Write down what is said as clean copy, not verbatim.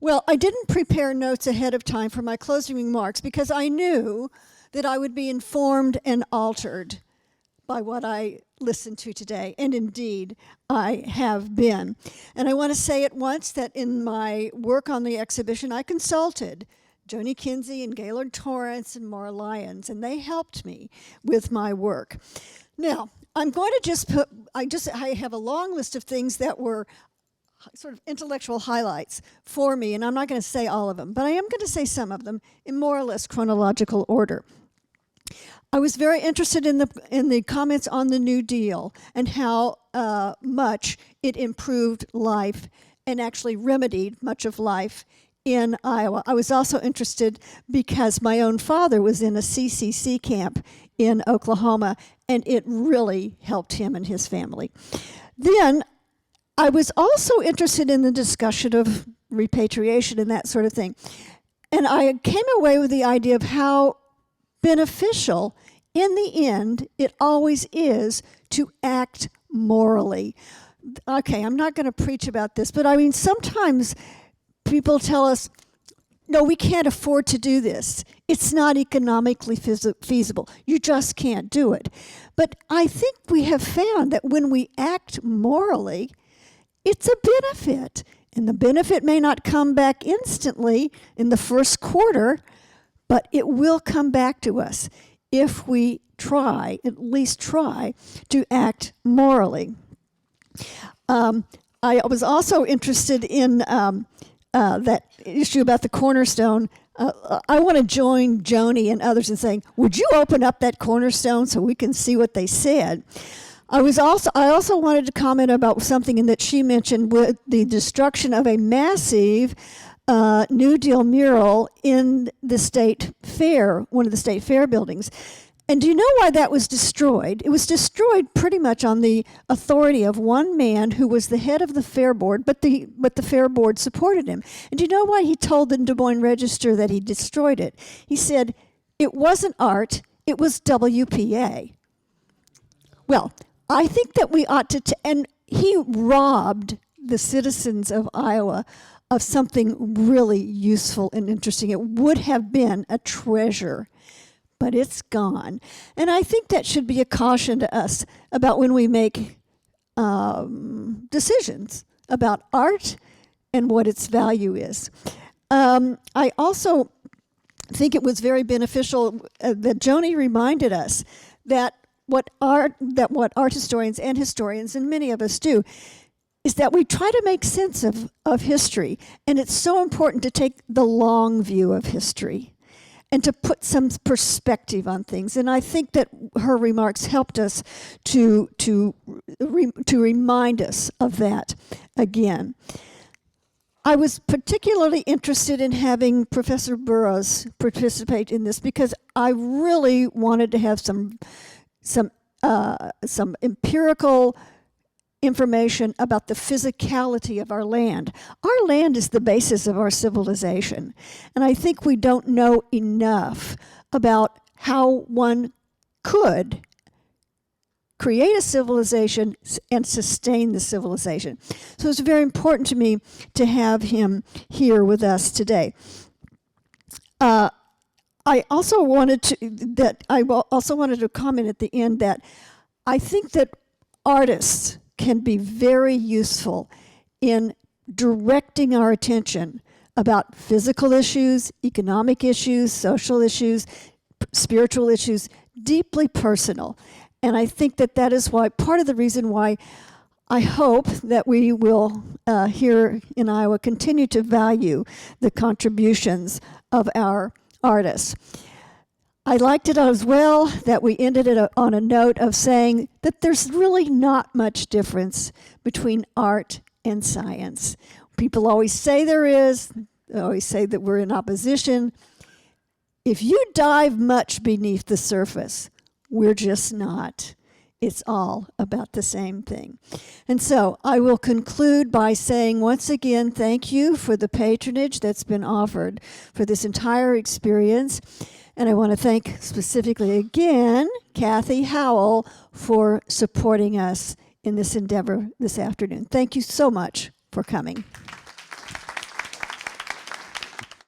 Well, I didn't prepare notes ahead of time for my closing remarks because I knew that I would be informed and altered by what I listened to today, and indeed I have been. And I want to say at once that in my work on the exhibition, I consulted Joni Kinsey and Gaylord Torrance and Maura Lyons, and they helped me with my work. Now, I'm going to just put, I have a long list of things that were sort of intellectual highlights for me, and I'm not going to say all of them, but I am going to say some of them in more or less chronological order. I was very interested in the comments on the New Deal and how much it improved life and actually remedied much of life in Iowa. I was also interested because my own father was in a CCC camp in Oklahoma, and it really helped him and his family. Then I was also interested in the discussion of repatriation and that sort of thing. And I came away with the idea of how beneficial, in the end, it always is to act morally. Okay, I'm not going to preach about this, but I mean, sometimes people tell us, no, we can't afford to do this. It's not economically feasible. You just can't do it. But I think we have found that when we act morally, it's a benefit. And the benefit may not come back instantly in the first quarter, but it will come back to us if we try, at least try, to act morally. I was also interested in that issue about the cornerstone. I want to join Joni and others in saying, would you open up that cornerstone so we can see what they said? I also wanted to comment about something in that she mentioned with the destruction of a massive New Deal mural in the state fair, one of the state fair buildings. And do you know why that was destroyed? It was destroyed pretty much on the authority of one man who was the head of the fair board, but the fair board supported him. And do you know why he told the Des Moines Register that he destroyed it? He said, it wasn't art, it was WPA. Well, I think that we ought to, and he robbed the citizens of Iowa of something really useful and interesting. It would have been a treasure, but it's gone. And I think that should be a caution to us about when we make decisions about art and what its value is. I also think it was very beneficial that Joni reminded us that what art historians and many of us do is that we try to make sense of history. And it's so important to take the long view of history and to put some perspective on things. And I think that her remarks helped us to remind us of that again. I was particularly interested in having Professor Burroughs participate in this because I really wanted to have some empirical information about the physicality of our land. Our land is the basis of our civilization, and I think we don't know enough about how one could create a civilization and sustain the civilization. So it's very important to me to have him here with us today. I also wanted to comment at the end that I think that artists can be very useful in directing our attention about physical issues, economic issues, social issues, spiritual issues, deeply personal. And I think that that is why, part of the reason why I hope that we will, here in Iowa, continue to value the contributions of our artists. I liked it as well that we ended it on a note of saying that there's really not much difference between art and science. People always say there is. They always say that we're in opposition. If you dive much beneath the surface, we're just not. It's all about the same thing. And so I will conclude by saying once again, thank you for the patronage that's been offered for this entire experience. And I want to thank specifically again Kathy Howell for supporting us in this endeavor this afternoon. Thank you so much for coming.